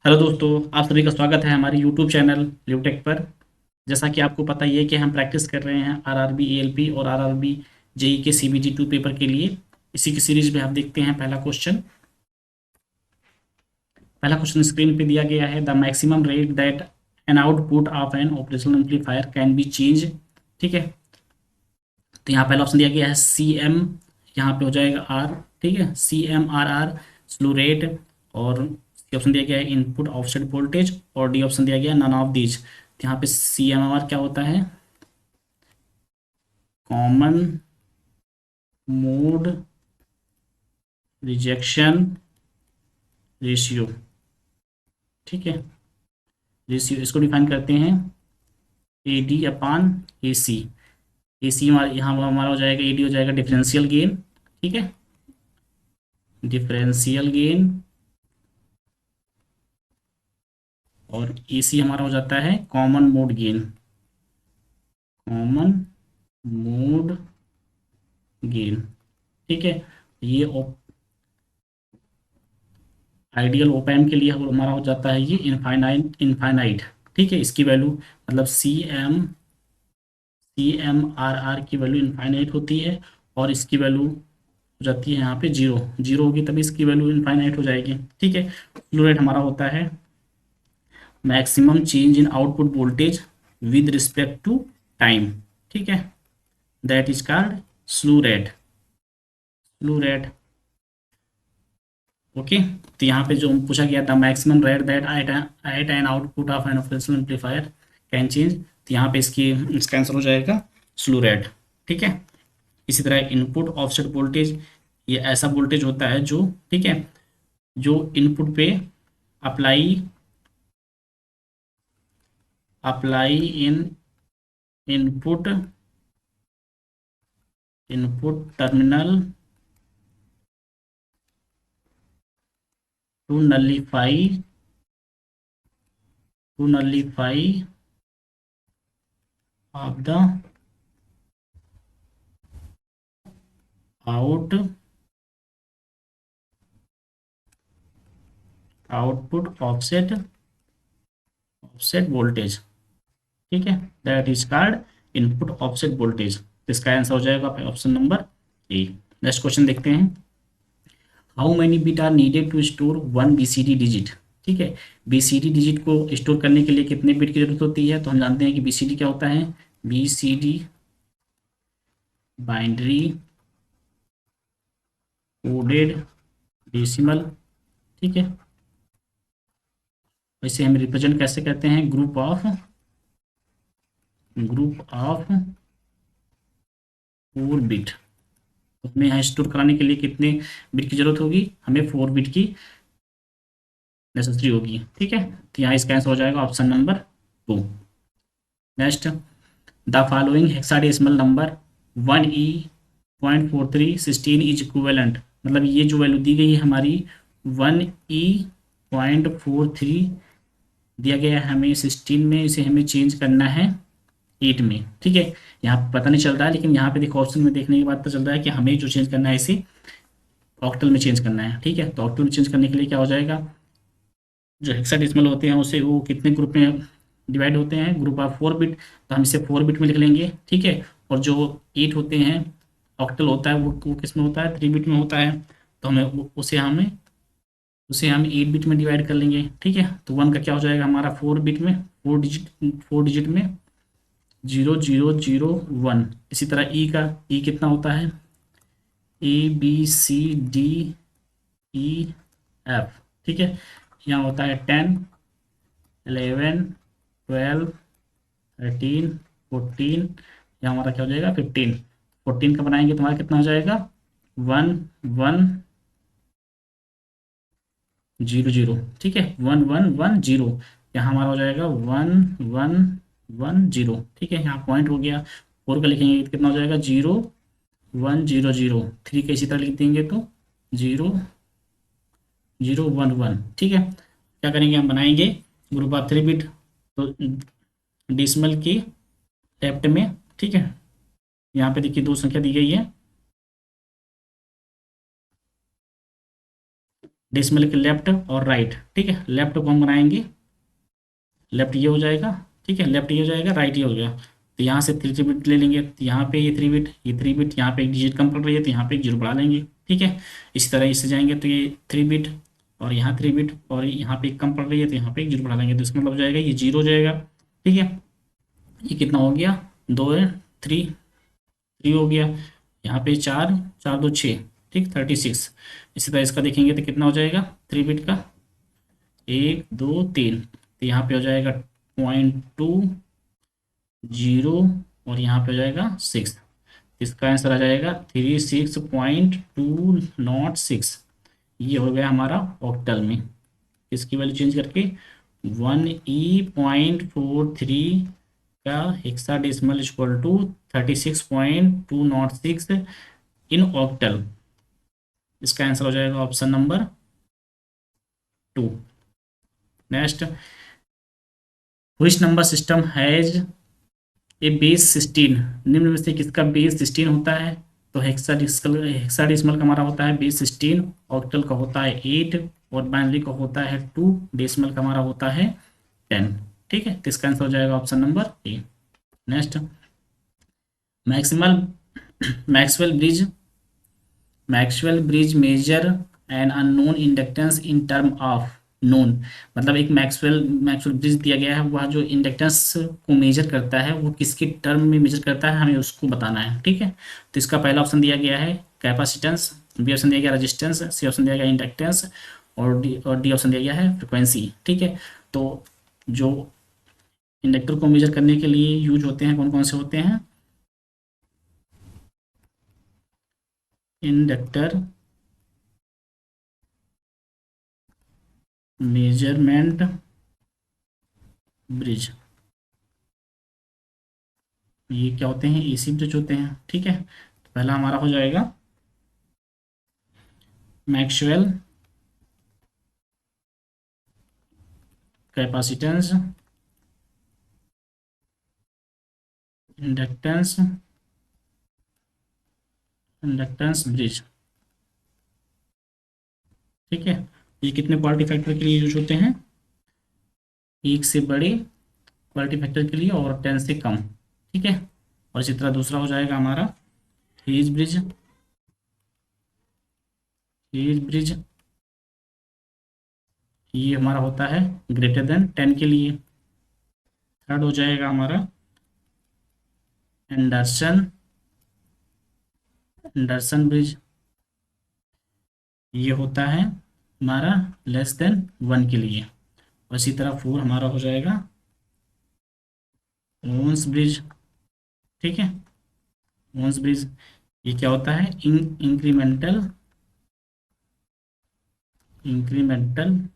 Hello दोस्तों, आप सभी का स्वागत है हमारे यूट्यूब चैनल ल्यूटेक पर। जैसा कि आपको पता ही है कि हम प्रैक्टिस कर रहे हैं आरआरबी एएलपी और आरआरबी जेई के सीबीटी 2 पेपर के लिए। इसी की सीरीज में आप देखते हैं पहला क्वेश्चन स्क्रीन पे दिया गया है। The maximum rate that N output of an operational amplifier can be change. ठीक है, तो यहाँ पहला ऑप्शन दिया गया है सी एम, यहाँ पे हो जाएगा आर। ठीक है, C M R R slew rate. और सी ऑप्शन दिया गया है इनपुट ऑफसेट वोल्टेज, और डी ऑप्शन दिया गया है नन ऑफ दीज। तो यहाँ पे सी एम आर क्या होता है? Common mode rejection ratio. ठीक है, रेशियो इसको डिफाइन करते हैं ए डी अपान ए सी। ए सी हमारा यहाँ हमारा हो जाएगा, ए डी हो जाएगा डिफरेंशियल गेन। ठीक है, डिफरेंशियल गेन। और ए सी हमारा हो जाता है common mode gain. Common mode gain. ठीक है, ये आइडियल ओपैम के लिए हमारा हो जाता है ये इनफाइनाइट इनफाइनाइट। ठीक है, इसकी वैल्यू मतलब सी एम आर आर की वैल्यू इनफाइनाइट होती है, और इसकी वैल्यू हो जाती है यहाँ पे जीरो। जीरो होगी तभी इसकी वैल्यू इनफाइनाइट हो जाएगी। ठीक है, स्लू रेट हमारा होता है maximum change in output voltage with respect to time. ठीक है, that is called slew rate. Slew rate. Okay, तो यहाँ पे जो पूछा गया था maximum rate that at an output of an operational amplifier can change, तो यहाँ पे इसका आंसर हो जाएगा स्लू रेट। ठीक है, इसी तरह इनपुट ऑफसेट वोल्टेज, ये ऐसा वोल्टेज होता है जो, ठीक है, जो इनपुट पे apply apply in input input terminal to nullify of the out output offset offset voltage. ठीक है, that is called input offset voltage. इसका आंसर हो जाएगा option number A. Next question देखते हैं। How many bit are needed to store one BCD digit. ठीक है, BCD digit को स्टोर करने के लिए कितने बिट की जरूरत होती है? तो हम जानते हैं कि बीसीडी क्या होता है, बीसीडी बाइनरी कोडेड डेसिमल। ठीक है, वैसे हम रिप्रेजेंट कैसे करते हैं, ग्रुप ऑफ 4 बिट। तो हमें यहाँ स्टोर कराने के लिए कितने बिट की जरूरत होगी? हमें 4 बिट की नेसेसरी होगी। ठीक है, तो यहाँ इसका आंसर हो जाएगा option number 2। Next, the following hexadecimal number 1E.4316 is equivalent. मतलब ये जो वैल्यू दी गई है हमारी 1E.43 दिया गया है हमें 16 में, इसे हमें चेंज करना है 8 में। ठीक है, यहाँ पता नहीं चल रहा है, लेकिन यहाँ पे देखो ऑप्शन में देखने के बाद पता चल रहा है कि हमें जो चेंज करना है इसे ऑक्टल में चेंज करना है। ठीक है, तो ऑक्टल में चेंज करने के लिए क्या हो जाएगा, जो हेक्साडेसिमल होते हैं उसे वो कितने ग्रुप में डिवाइड होते हैं, ग्रुप ऑफ 4 बिट। तो हम इसे 4 बिट में लिख लेंगे। ठीक है, और जो 8 होते हैं ऑक्टल होता है वो किस में होता है, 3 बिट में होता है। तो उसे हम 8 बिट में डिवाइड कर लेंगे। ठीक है, तो 1 का क्या हो जाएगा हमारा 4 बिट में, 4 डिजिट में 0001। इसी तरह ई कितना होता है, ABCDEF। ठीक है, यहाँ होता है 10 11 12 13 14। यहाँ हमारा क्या हो जाएगा 15। 14 का बनाएंगे तो हमारा कितना हो जाएगा 1110। ठीक है, 1110। यहाँ हमारा हो जाएगा 1110। ठीक है, यहाँ पॉइंट हो गया। 4 का लिखेंगे तो कितना हो जाएगा 0100। 3 का इसी तरह लिख देंगे तो 0011। ठीक है, क्या करेंगे हम बनाएंगे ग्रुप ऑफ 3 बिट, तो डिसमल की लेफ्ट में। ठीक है, यहाँ पे देखिए 2 संख्या दी गई है। डेसिमल के लेफ्ट और राइट, ठीक है। लेफ्ट को हम बनाएंगे, लेफ्ट ये हो जाएगा, ठीक है, लेफ्ट ये हो जाएगा, राइट ये हो गया। तो यहाँ से 3 बिट ले लेंगे, तो यहाँ पे ये 3 बिट, ये 3 बिट, यहाँ पे एक डिजिट कम पड़ रही है तो यहाँ पे एक जीरो बढ़ा लेंगे, ठीक है। इसी तरह इससे जाएंगे तो ये 3 बिट, और यहाँ 3 बिट, और यहाँ पे एक कम पड़ रही है तो यहाँ पे एक जीरो बढ़ा लेंगे, तो इसका मतलब हो जाएगा ये जीरो हो जाएगा, ठीक है। ये कितना हो गया, दो है, थ्री, थ्री हो गया। यहाँ पे चार, चार दो छः, ठीक, 36। इसी तरह इसका देखेंगे तो कितना हो जाएगा 3 बिट का, एक दो तीन, तो यहाँ पे हो जाएगा 0.20, और यहाँ पे हो जाएगा 6। इसका आंसर आ जाएगा 36.206। ये हो गया हमारा ऑक्टल में। इसकी वैल्यू चेंज करके 1E.43 का hexadecimal equal to 36.206 in octal. इसका आंसर हो जाएगा option number 2। Next, which number system has a base 16, निम्न में से किसका बेस 16 होता है? तो हेक्साडेसिमल का हमारा होता है बेस 16, ऑक्टल का होता है 8, और बाइनरी का होता है 2, डेसिमल का हमारा होता है 10, ठीक है। तो इसका आंसर हो जाएगा option number A. Next, maximal Maxwell bridge Maxwell bridge measure an unknown inductance in term of known. मतलब एक मैक्सवेल ब्रिज दिया गया है, वह जो इंडक्टेंस को मेजर करता है वो किसके टर्म में मेजर करता है, हमें उसको बताना है, ठीक है। तो इसका पहला ऑप्शन दिया गया है कैपेसिटेंस, बी ऑप्शन दिया गया रेजिस्टेंस, सी ऑप्शन दिया गया इंडक्टेंस, और डी ऑप्शन दिया गया है फ्रिक्वेंसी, ठीक है। तो जो इंडक्टर को मेजर करने के लिए यूज होते हैं, कौन कौन से होते हैं? इंडक्टर मेजरमेंट ब्रिज, ये क्या होते हैं? एसी ब्रिज होते हैं, ठीक है। तो पहला हमारा हो जाएगा Maxwell capacitance inductance inductance bridge, ठीक है। ये कितने क्वालिटी फैक्टर के लिए यूज होते हैं? एक से बड़े क्वालिटी फैक्टर के लिए और 10 से कम, ठीक है। और इसी तरह दूसरा हो जाएगा हमारा हेज ब्रिज, हेज ब्रिज ये हमारा होता है ग्रेटर देन 10 के लिए। थर्ड हो जाएगा हमारा एंडरसन एंडरसन ब्रिज, ये होता है हमारा लेस देन 1 के लिए। और इसी तरह फोर हमारा हो जाएगा ओन्स ब्रिज, ठीक है। ओन्स ब्रिज ये क्या होता है? इंक्रीमेंटल इंक्रीमेंटल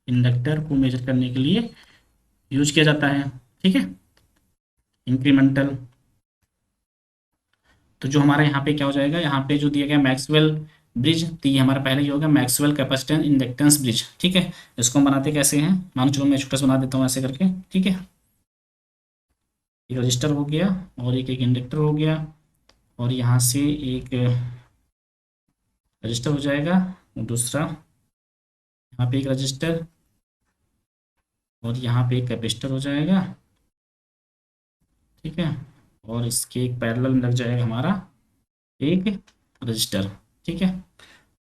इंडक्टर को मेजर करने के लिए यूज किया जाता है, ठीक है। इंक्रीमेंटल, तो जो हमारा यहाँ पे क्या हो जाएगा, यहाँ पे जो दिया गया मैक्सवेल ब्रिज, तो ये हमारा पहले ही होगा मैक्सवेल कैपेसिटेंस इंडक्टेंस ब्रिज, ठीक है। इसको हम बनाते कैसे हैं? मानो चलो मैं छोटा सा बना देता हूँ ऐसे करके, ठीक है। एक रजिस्टर हो गया, और एक इंडक्टर हो गया, और यहाँ से एक रजिस्टर हो जाएगा, और दूसरा यहाँ पे एक रजिस्टर, और यहाँ पे एक कैपेसिटर हो जाएगा, ठीक है। और इसके एक पैरेलल में लग जाएगा हमारा एक रजिस्टर, ठीक है।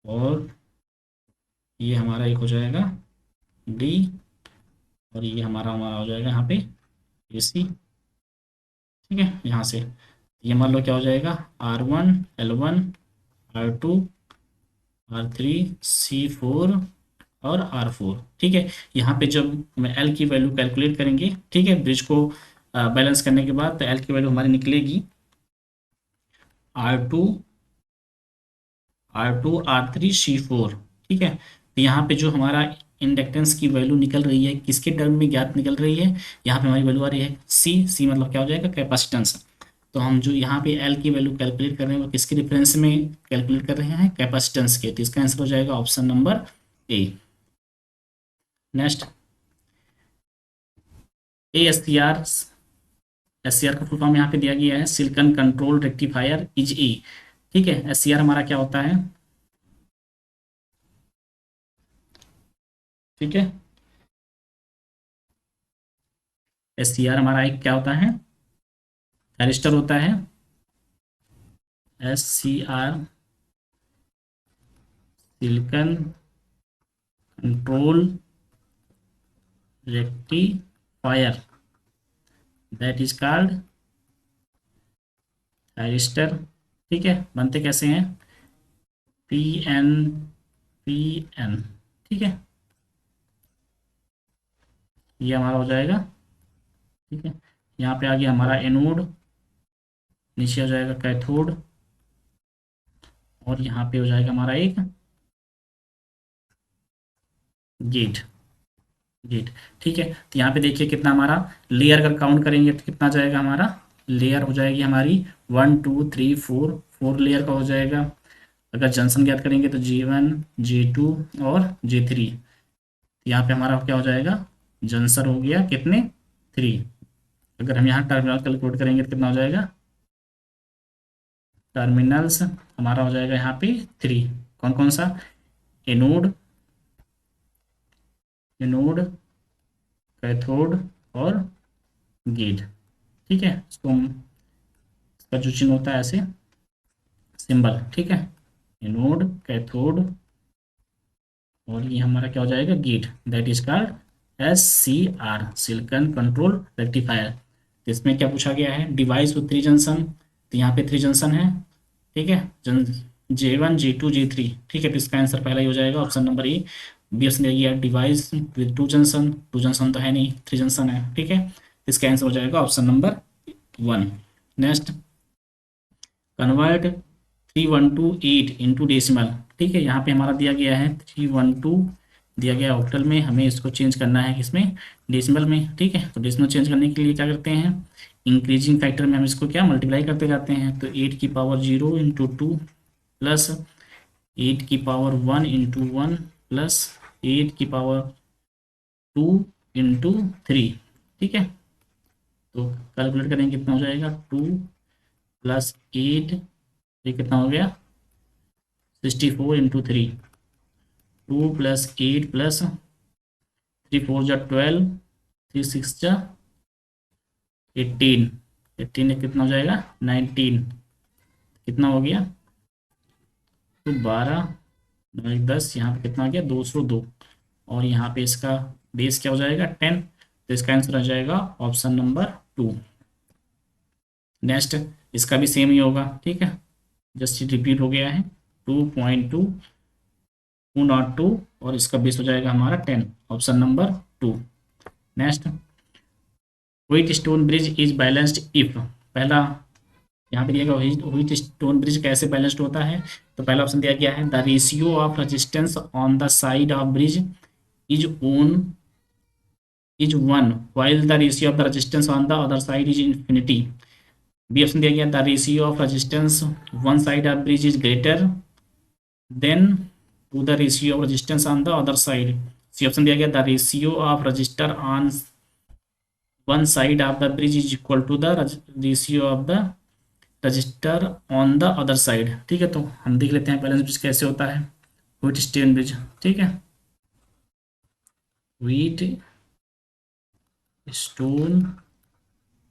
और ये हमारा एक हो जाएगा डी, और ये हमारा हमारा हो जाएगा यहाँ पे एसी, ठीक है। यहाँ से ये मान लो क्या हो जाएगा, R1 L1 R2 R3 C4 और R4, ठीक है। यहाँ पे जब मैं L की वैल्यू कैलकुलेट करेंगे, ठीक है, ब्रिज को बैलेंस करने के बाद, तो L की वैल्यू हमारी निकलेगी R2 R3 C4, ठीक है। तो यहाँ पे जो हमारा इंडक्टेंस की वैल्यू निकल रही है, किसके टर्म में ज्ञात निकल रही है? यहाँ पे हमारी वैल्यू आ रही है सी मतलब क्या हो जाएगा? कैपेसिटेंस। तो हम जो यहाँ पे एल की वैल्यू कैलकुलेट कर रहे हैं वो किसके डिफरेंस में कैलकुलेट कर रहे हैं? कैपेसिटेंस के। तो इसका आंसर हो जाएगा option number A. Next, ASCR, SCR का फुल फॉर्म यहाँ पे दिया गया है, silicon control rectifier is a, ठीक है। SCR हमारा क्या होता है? ठीक है। एस सी आर हमारा एक क्या होता है, थायरिस्टर होता है। S C R silicon control rectifier, that is called thyristor. ठीक है, बनते कैसे हैं, पी एन, पी एन। ठीक है, ये हमारा हो जाएगा। ठीक है, यहाँ पे आ गया हमारा एनोड, नीचे हो जाएगा कैथोड, और यहाँ पे हो जाएगा हमारा एक गेट, गेट। ठीक है, तो यहाँ पे देखिए कितना हमारा लेयर अगर काउंट करेंगे तो कितना जाएगा हमारा, लेयर हो जाएगी हमारी 1 2 3 4, 4 लेयर का हो जाएगा। अगर जंक्शन ज्ञात करेंगे तो J1 J2 और J3, यहाँ पे हमारा क्या हो जाएगा, जंक्शन हो गया कितने, 3। अगर हम यहाँ टर्मिनल कैलकुलेट करेंगे तो कितना हो जाएगा, टर्मिनल्स हमारा हो जाएगा यहाँ पे 3। कौन कौन सा, एनोड, एनोड, कैथोड और गेट। ठीक है, इसको हम, इसका जो चिन्ह होता है ऐसे सिंबल। ठीक है, एनोड, कैथोड, और ये हमारा क्या हो जाएगा, gate, that is called S C R, silicon control rectifier. इसमें क्या पूछा गया है, डिवाइस विथ 3 जंक्शन, तो यहाँ पे 3 जंक्शन है। ठीक है, J1 J2 J3। ठीक है, तो इसका आंसर पहला ही हो जाएगा option number A. B option दे गया डिवाइस विद 2 जंक्शन, 2 जंक्शन तो है नहीं, 3 जंक्शन है। ठीक है, तो इसका आंसर हो जाएगा option number 1। Next, convert 3128 into decimal. ठीक है, यहाँ पे हमारा दिया गया है 312 दिया गया ऑक्टल में, हमें इसको चेंज करना है किसमें, डेसिमल में। ठीक है, तो डेसिमल चेंज करने के लिए क्या करते हैं, इंक्रीजिंग फैक्टर में हम इसको क्या मल्टीप्लाई करते जाते हैं। तो 8 की पावर 0 इंटू 2 प्लस 8 की पावर 1 इंटू 1 प्लस 8 की पावर 2 इंटू 3। ठीक है, तो कैलकुलेट करेंगे कितना हो जाएगा, 2 प्लस 8, ये कितना हो गया, 64 इंटू 3, 2 प्लस 8 प्लस 3 4 जा 12, 3 6 जा 18, 18 कितना हो जाएगा, 19, कितना हो गया, तो 12 9 10, यहाँ पे कितना आ गया, 202, और यहाँ पे इसका बेस क्या हो जाएगा, 10। तो इसका आंसर आ जाएगा ऑप्शन नंबर 2। नेक्स्ट, इसका भी सेम ही होगा। ठीक है, जस्ट रिपीट हो गया है, 2.2 और इसका बेस हो जाएगा हमारा 10, option number 2। Next, wheat stone bridge is balanced if, पहला यहाँ पे दिया गया व्हीट स्टोन ब्रिज कैसे बैलेंस्ड होता है। तो पहला ऑप्शन दिया गया है, the ratio of resistance on the side of bridge is own is 1 while the ratio of the resistance on the other side is infinity। B option दिया गया, the ratio of resistance one side of bridge is greater than to the ratio of resistance on the other side. C option दिया गया, the ratio of resistor on one side of the bridge is equal to the ratio of the resistor on the other side. ठीक है, तो हम देख लेते हैं balance bridge कैसे होता है, व्हीट स्टोन ब्रिज। ठीक है, व्हीट स्टोन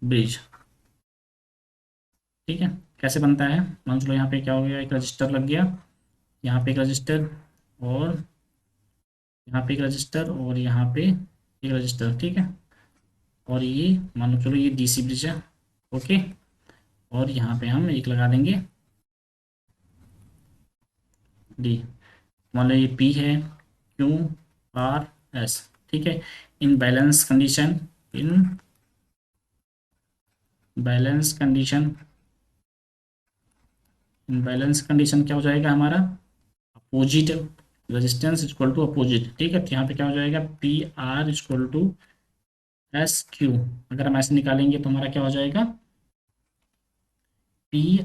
ब्रिज। ठीक है, कैसे बनता है, मान लो यहाँ पे क्या हो गया, एक रजिस्टर लग गया, यहाँ पे एक रजिस्टर, और यहाँ पे एक रजिस्टर, और यहाँ पे एक रजिस्टर। ठीक है, और ये मान लो चलो ये डीसी ब्रिज है। ओके, और यहाँ पे हम एक लगा देंगे डी, मान लो ये पी है, क्यू आर एस। ठीक है, in balance condition, in balance condition, in balance condition क्या हो जाएगा हमारा, opposite resistance equal to opposite. ठीक है, तो यहाँ पे क्या हो जाएगा, P R equal to S Q. अगर हम ऐसे निकालेंगे तो हमारा क्या हो जाएगा, P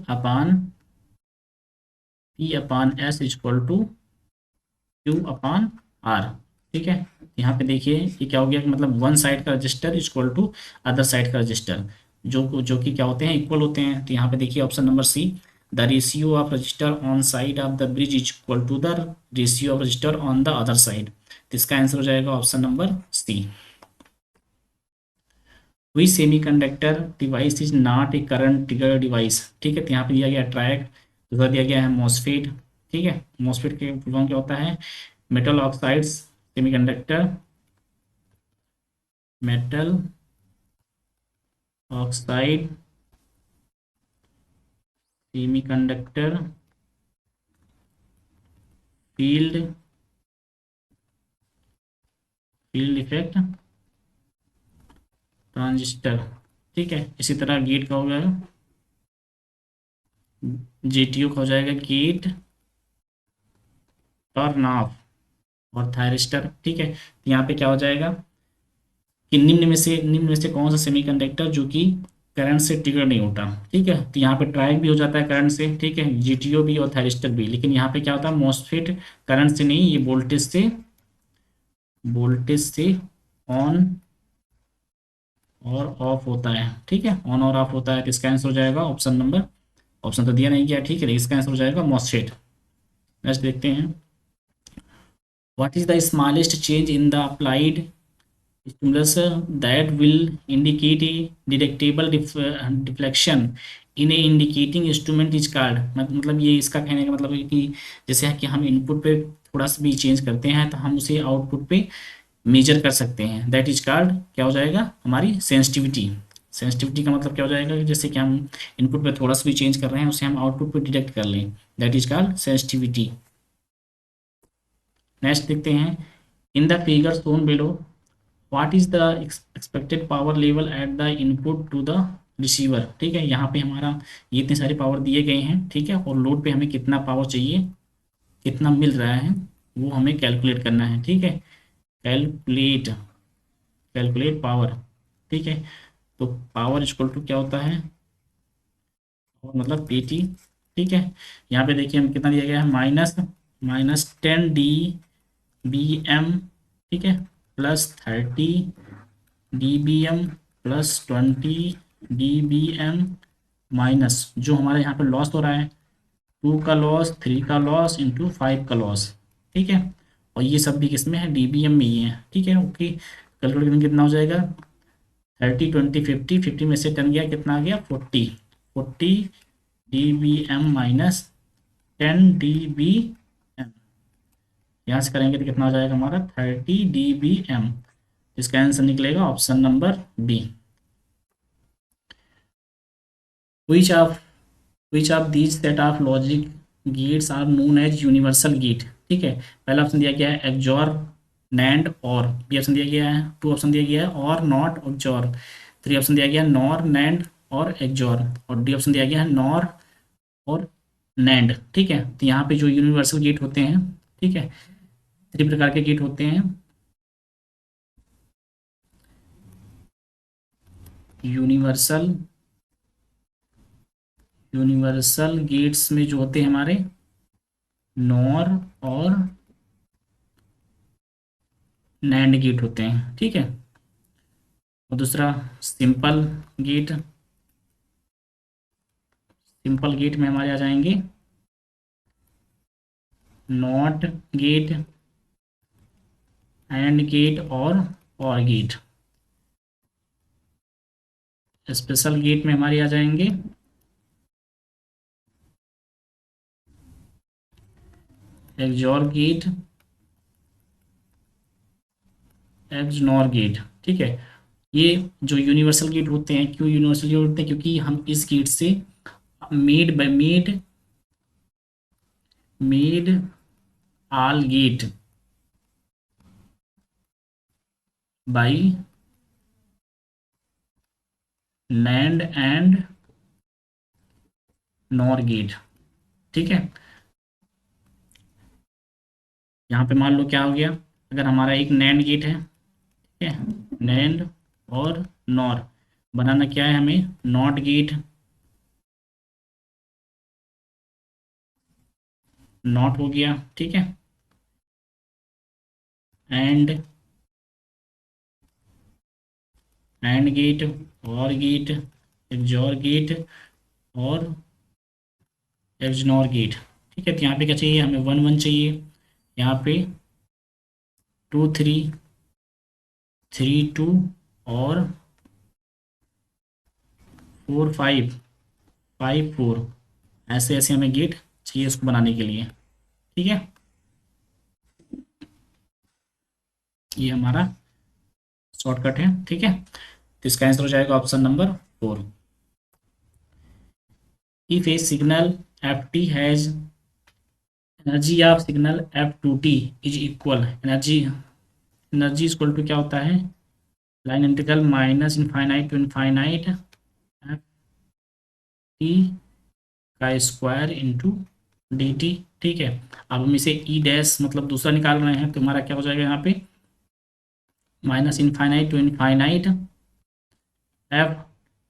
upon S equal to Q upon R. ठीक है, यहाँ पे देखिए ये क्या हो गया, मतलब वन साइड का resistor equal to other side का रजिस्टर, जो कि क्या होते हैं, इक्वल होते हैं। तो यहाँ पे देखिए option number C, the ratio of resistor on side of the bridge is equal to the ratio of resistor on the other side. तो इसका आंसर हो जाएगा ऑप्शन नंबर सी। वही semiconductor device is not a current trigger device. ठीक है, तो यहाँ पे दिया गया ट्रैक, दूसरा दिया गया है मॉसफेट। ठीक है, मॉसफेट के फुल फॉर्म क्या होता है? Metal oxides semiconductor, metal oxide semiconductor field field effect transistor. ठीक है, इसी तरह गेट का हो गया, जीटीयू का हो जाएगा गेट टर्न ऑफ और थायरिस्टर। ठीक है, तो यहाँ पे क्या हो जाएगा कि निम्न में से कौन सा सेमीकंडक्टर जो कि करंट से ट्रिगर नहीं होता। ठीक है, तो यहाँ पे ट्राइक भी हो जाता है करंट से, ठीक है, जीटीओ भी और थायरिस्टर भी, लेकिन यहाँ पे क्या होता है मॉसफेट करंट से नहीं, ये वोल्टेज से ऑन और ऑफ होता है। ठीक है, ऑन और ऑफ होता है, तो इसका आंसर हो जाएगा ऑप्शन नंबर, ऑप्शन तो दिया नहीं गया, ठीक है, इसका आंसर हो जाएगा मॉसफेट। नेक्स्ट देखते हैं, what is the smallest change in the applied stimulus that will indicate a detectable deflection in a indicating instrument is called। मतलब ये इसका कहने का मतलब है कि जैसे है कि हम इनपुट पे थोड़ा सा भी चेंज करते हैं तो हम उसे आउटपुट पे मेजर कर सकते हैं, दैट इज कॉल्ड क्या हो जाएगा हमारी सेंसिटिविटी। सेंसिटिविटी का मतलब क्या हो जाएगा कि जैसे कि हम इनपुट पे थोड़ा सा भी चेंज कर रहे हैं उसे हम आउटपुट पे डिटेक्ट कर लें, that is called sensitivity. Next देखते हैं, in the figure shown below what is the expected power level at the input to the receiver. ठीक है, यहाँ पे हमारा ये इतने सारे पावर दिए गए हैं, ठीक है, और लोड पे हमें कितना पावर चाहिए, कितना मिल रहा है, वो हमें कैलकुलेट करना है। ठीक है, कैलकुलेट कैलकुलेट पावर। ठीक है, तो पावर इक्वल टू क्या होता है, और मतलब पीटी। ठीक है, यहाँ पे देखिए हम कितना दिया गया है, माइनस माइनस 10 dBm। ठीक है, +30 dBm +20 dBm माइनस जो हमारे यहाँ पे लॉस हो रहा है, 2 का लॉस, 3 का लॉस इंटू 5 का लॉस। ठीक है, और ये सब भी किसमें है, डीबीएम में ही है। ठीक है, ओके, कैलकुलेट करेंगे कितना हो जाएगा, 30 20 50, 50 में से 10 गया, कितना आ गया 40 dBm माइनस 10 dBm, यहाँ से करेंगे तो कितना हो जाएगा हमारा 30 dBm। इसका आंसर निकलेगा option number B. Which of which of these set of logic gates are known as universal gate. ठीक है, पहला ऑप्शन दिया गया है XOR NAND or, B option दिया गया है, टू ऑप्शन दिया गया है और नॉट एक्जॉर, थ्री ऑप्शन दिया गया है नॉर नैंड और एक्जॉर, और डी ऑप्शन दिया गया है नॉर और नैंड। ठीक है, तो यहाँ पे जो यूनिवर्सल गेट होते हैं, ठीक है, 3 प्रकार के गेट होते हैं, यूनिवर्सल यूनिवर्सल गेट्स में जो होते हैं हमारे नॉर और नैंड गेट होते हैं। ठीक है, और दूसरा गेट सिंपल गेट में हमारे आ जाएंगे नॉट गेट, एंड गेट और गेट। स्पेशल गेट में हमारे आ जाएंगे एक्सॉर गेट, एक्सनॉर गेट। ठीक है, ये जो यूनिवर्सल गेट होते हैं, क्यों यूनिवर्सल गेट होते हैं, क्योंकि हम इस गेट से made by made all gate by NAND and NOR gate. ठीक है, यहाँ पे मान लो क्या हो गया, अगर हमारा एक नैंड गेट है, ठीक है, नैंड और नॉर, बनाना क्या है हमें, नॉट गेट, नॉट हो गया, ठीक है, एंड गेट और गेट, एक्सॉर गेट और एक्सनॉर गेट। ठीक है, तो यहाँ पे क्या चाहिए हमें, 1 1 चाहिए, यहाँ पे 2 3 3 2 और 4 5 5 4, ऐसे ऐसे हमें गेट चाहिए उसको बनाने के लिए। ठीक है, ये हमारा शॉर्टकट है। ठीक है, तो इसका आंसर हो जाएगा option number 4। If a signal F T has energy of signal F to T is equal, energy energy equal to क्या होता है, line integral minus infinite to infinite F T का स्क्वायर इंटू डी टी। ठीक है, अब हम इसे ई dash मतलब दूसरा निकाल रहे हैं, तो हमारा क्या हो जाएगा यहाँ पे, minus infinite to infinite F,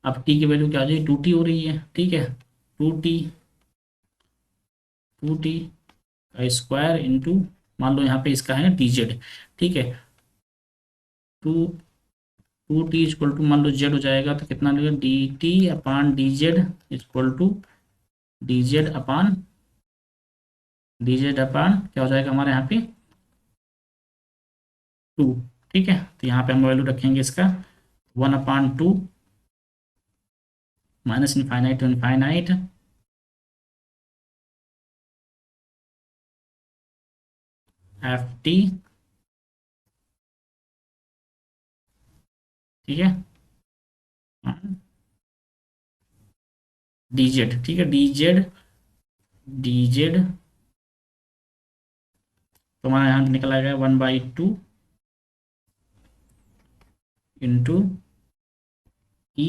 अब टी की वैल्यू क्या हो जाएगी, टू टी हो रही है। ठीक है, टू टी, टू टी का स्क्वायर इंटू, मान लो यहाँ पे इसका है डी जेड। ठीक है, two two T equal to मान लो जेड हो जाएगा, तो कितना लगेगा, D T upon D Z equal to D Z upon क्या हो जाएगा हमारे यहाँ पे, टू। ठीक है, तो यहाँ पे हम वैल्यू रखेंगे इसका 1/2 minus infinite to infinite F T. ठीक है, डी जेड। ठीक है, डी जेड, डी जेड तो हमारा यहाँ निकल आएगा 1/2 इंटू ई,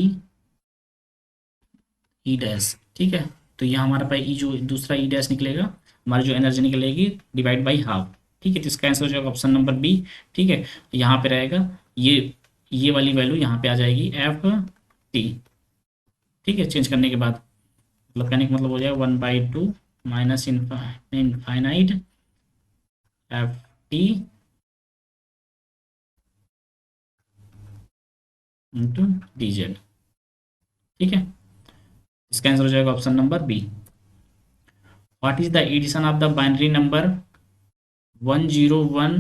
ई डैश। ठीक है, तो यहाँ हमारा पास ई जो दूसरा ई डैश निकलेगा, हमारी जो एनर्जी निकलेगी डिवाइड बाई हाफ। ठीक है, तो इसका आंसर हो जाएगा ऑप्शन नंबर बी। ठीक है, यहाँ पे रहेगा ये वाली वैल्यू यहाँ पे आ जाएगी एफ टी। ठीक है, चेंज करने के बाद मतलब कहने का मतलब हो जाएगा 1/2 minus infinite F T into D Z. ठीक है, इसका आंसर हो जाएगा option number B. What is the addition of the binary number 101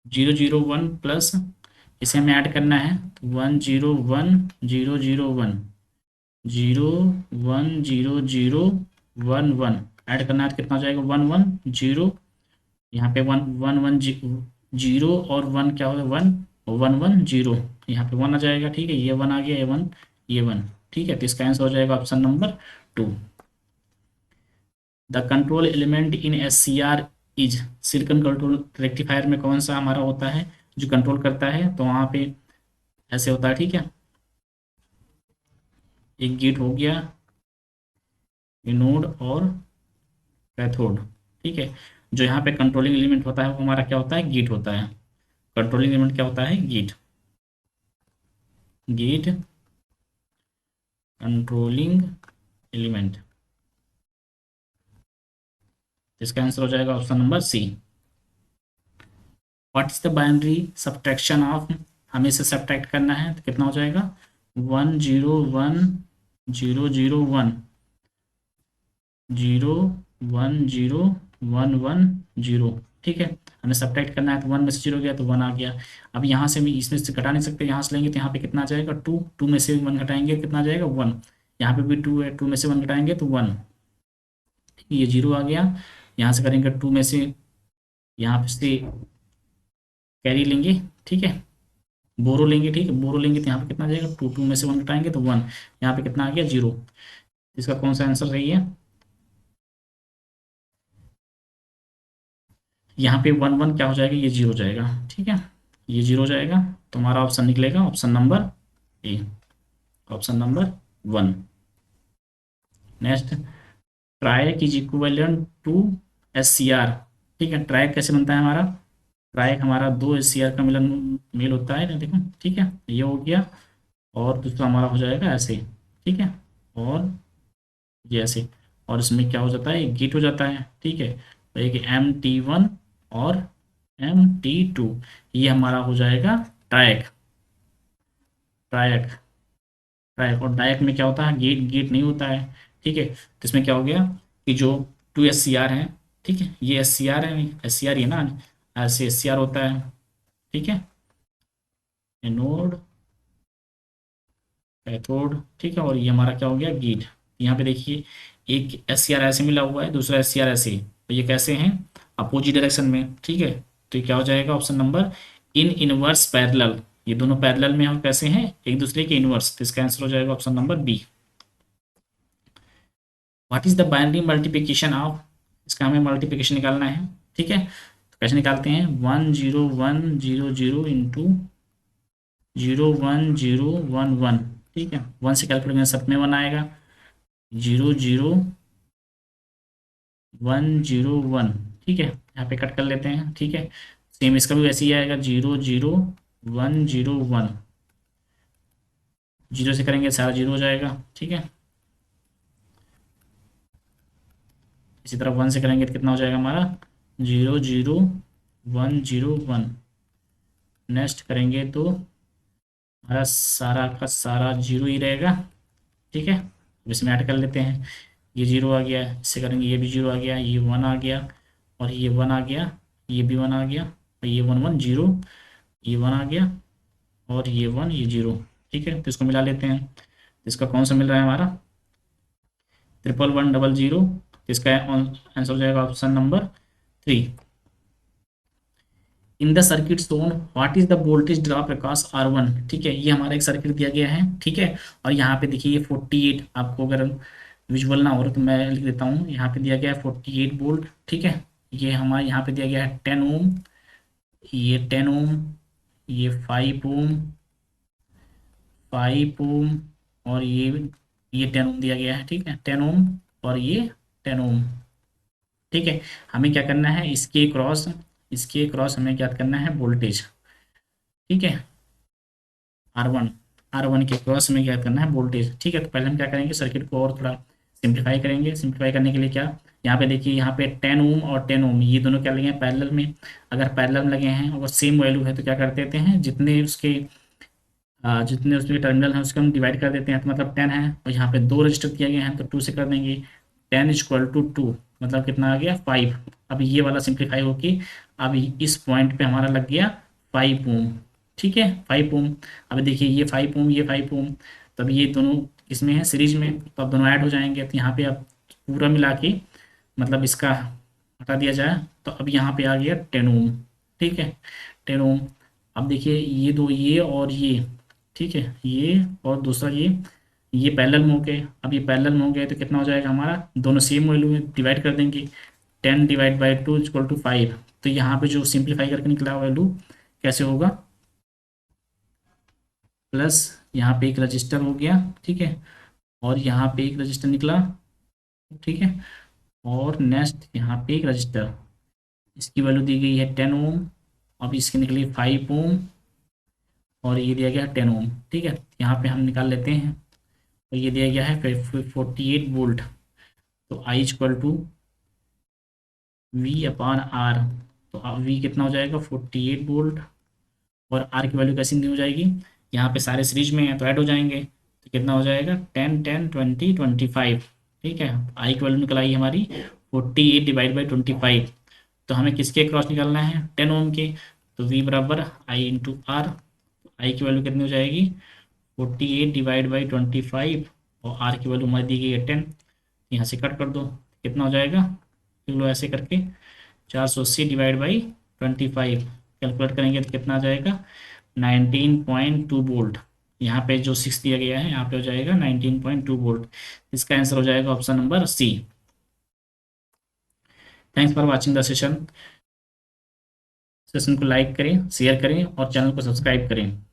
001 plus, इसे हमें ऐड करना है 101 001 0 1 0 0 1 1 ऐड करना है, तो कितना हो जाएगा 1 1 0, यहाँ पे 1 1 0 और 1 क्या होगा 1 1 1 0, यहाँ पे 1 आ जाएगा। ठीक है, ये 1 आ गया, ये 1, ये 1। ठीक है, तो इसका आंसर हो जाएगा option number 2। The control element in S C R is, silicon control rectifier में कौन सा हमारा होता है जो कंट्रोल करता है, तो वहाँ पे ऐसे होता है। ठीक है, एक गेट हो गया, एनोड और कैथोड। ठीक है, जो यहाँ पे कंट्रोलिंग एलिमेंट होता है वो हमारा क्या होता है, गेट होता है। कंट्रोलिंग एलिमेंट क्या होता है, गेट, गेट कंट्रोलिंग एलिमेंट। इसका आंसर हो जाएगा option number C. What is the binary subtraction of, हमें इसे सब्ट्रैक्ट करना है, तो कितना हो जाएगा 1 0 1 0 0 1 0 1 0 1 1 0। ठीक है, हमें सब्ट्रैक्ट करना है, तो 1 में से 0 गया तो 1 आ गया। अब यहाँ से हम इसमें से घटा नहीं सकते, यहाँ से लेंगे तो यहाँ पे कितना आ जाएगा 2, 2 में से 1 घटाएंगे कितना आ जाएगा 1, यहाँ पे भी 2 है, 2 में से 1 घटाएंगे तो 1। ठीक है, ये 0 आ गया, यहाँ से करेंगे 2 में से, यहाँ पे से कैरी लेंगे। ठीक है, बोरो लेंगे। ठीक है, बोरो लेंगे तो यहाँ पे कितना आ जाएगा 2, 2 में से 1 घटाएंगे तो 1, यहाँ पे कितना आ गया 0। इसका कौन सा आंसर सही है, यहाँ पे 1 1 क्या हो जाएगा, ये 0 हो जाएगा। ठीक है, ये 0 हो जाएगा, तो हमारा ऑप्शन निकलेगा option number A, option number 1। Next, triac is equivalent to S C R. ठीक है, ट्रायक कैसे बनता है हमारा, ट्रायक हमारा 2 एस सी आर का मिलन मेल होता है ना, देखो। ठीक है, ये हो गया, और दूसरा हमारा हो जाएगा ऐसे। ठीक है, और ये ऐसे, और इसमें क्या हो जाता है, एक गेट हो जाता है। ठीक है, तो एक MT1 और MT2, ये हमारा हो जाएगा ट्रायक। ट्रायक, ट्रायक और डायक में क्या होता है, गेट गेट नहीं होता है। ठीक है, तो इसमें क्या हो गया कि जो 2 SCR हैं, ठीक है, ये SCR है, SCR ही है ना, ऐसे SCR होता है। ठीक है, एनोड, कैथोड, ठीक है, और ये हमारा क्या हो गया, गेट। यहाँ पे देखिए एक एस सी आर ऐसे मिला हुआ है, दूसरा एस सी आर ऐसे, तो ये कैसे हैं, अपोजिट डायरेक्शन में, ठीक है। तो ये क्या हो जाएगा, option number in inverse parallel, ये दोनों पैरेलल में हम कैसे हैं, एक दूसरे के इनवर्स, तो इसका आंसर हो जाएगा option number B. What is the binary multiplication of, इसका हमें मल्टीप्लिकेशन निकालना है, ठीक है। तो कैसे निकालते हैं, 10100 इंटू 01011, ठीक है, 1 से कैलकुलेट करेंगे सब में 1 आएगा, 00101, ठीक है, यहाँ पे कट कर लेते हैं, ठीक है। सेम इसका भी वैसे ही आएगा, 00101, जीरो से करेंगे सारा जीरो हो जाएगा, ठीक है। इसी तरह 1 से करेंगे तो कितना हो जाएगा हमारा, 00101, नेक्स्ट करेंगे तो हमारा सारा का सारा जीरो ही रहेगा, ठीक है। अब इसमें ऐड कर लेते हैं, ये जीरो आ गया, इससे करेंगे ये भी जीरो आ गया, ये वन आ गया, और ये वन आ गया, ये भी वन आ गया, और ये वन वन जीरो, ये वन आ गया, और ये वन ये जीरो, ठीक है। तो इसको मिला लेते हैं, तो इसका कौन सा मिल रहा है हमारा, 11100, इसका आंसर हो जाएगा option number 3। In the circuit shown what is the voltage drop across R1, ठीक है, ये हमारा एक सर्किट दिया गया है, ठीक है। और यहाँ पे देखिए ये 48, आपको अगर विजुअल ना हो रहा तो मैं लिख देता हूँ, यहाँ पे दिया गया है 48 वोल्ट, ठीक है। ये हमारे यहाँ पे दिया गया है 10 ओम, ये 10 ओम, ये 5 ओम, 5 ओम, और ये 10 ओम दिया गया है, ठीक है, 10 ओम, और ये 10 ओम, ठीक है। हमें क्या करना है, इसके क्रॉस हमें क्या करना है, वोल्टेज, ठीक है, R1, R1 के क्रॉस में क्या करना है, वोल्टेज, ठीक है। तो पहले हम क्या करेंगे, सर्किट को और थोड़ा सिंप्लीफाई करेंगे, सिंप्लीफाई करने के लिए क्या, यहाँ पे देखिए, यहाँ पे 10 ओम और 10 ओम ये दोनों क्या लगे हैं, पैरेलल में। अगर पैरेलल में लगे हैं और सेम वैल्यू है तो क्या कर देते हैं, जितने उसके टर्मिनल हैं उसको हम डिवाइड कर देते हैं, तो मतलब 10 है, और यहाँ पे दो रजिस्टर दिए गए हैं तो 2 से कर देंगे, 10 = 2, मतलब कितना आ गया, 5। अब ये वाला सिंप्लीफाई होके अब इस पॉइंट पे हमारा लग गया 5 ओम, ठीक है, 5 ओम। अब देखिए ये 5 ओम, ये 5 ओम, तब ये दोनों इसमें है सीरीज में, तो अब दोनों ऐड हो जाएंगे, तो यहाँ पे अब पूरा मिला के मतलब इसका हटा दिया जाए, तो अब यहाँ पे आ गया 10 ओम, ठीक है, 10 ओम। अब देखिए ये दो, ये और ये, ठीक है, ये और दूसरा ये पैरेलल में हो गए। अब ये पैरेलल में हो गए तो कितना हो जाएगा हमारा, दोनों सेम वैल्यू में डिवाइड कर देंगे, 10/2 = 5। तो यहाँ पे जो सिंप्लीफाई करके निकला वैल्यू कैसे होगा, प्लस यहाँ पे एक रजिस्टर हो गया, ठीक है, और यहाँ पे एक रजिस्टर निकला, ठीक है, और नेक्स्ट यहाँ पे एक रजिस्टर, इसकी वैल्यू दी गई है 10 ओम, अब इसकी निकली 5 ओम, और ये दिया गया है 10 ओम, ठीक है। यहाँ पे हम निकाल लेते हैं, तो ये दिया गया है 48 वोल्ट, तो I = V/R, तो V कितना हो जाएगा, 48 वोल्ट, और R की वैल्यू कैसे नहीं हो जाएगी, यहाँ पे सारे सीरीज में है तो ऐड हो जाएंगे, तो कितना हो जाएगा, 10 10 20 25, ठीक है। आई की वैल्यू निकल आई हमारी 48/25, तो हमें किसके क्रॉस निकालना है, 10 ओम के, तो V बराबर I × R, आई की वैल्यू कितनी हो जाएगी, 48/25, और R की वैल्यू हमारी दी गई है 10, यहाँ से कट कर दो, कितना हो जाएगा, लो ऐसे करके 480/25 कैलकुलेट करेंगे तो कितना आ जाएगा, 19.2 वोल्ट। यहाँ पे जो 6 दिया गया है यहाँ पे हो जाएगा 19.2 वोल्ट, इसका आंसर हो जाएगा option number C. Thanks for watching the session को लाइक करें, शेयर करें और चैनल को सब्सक्राइब करें।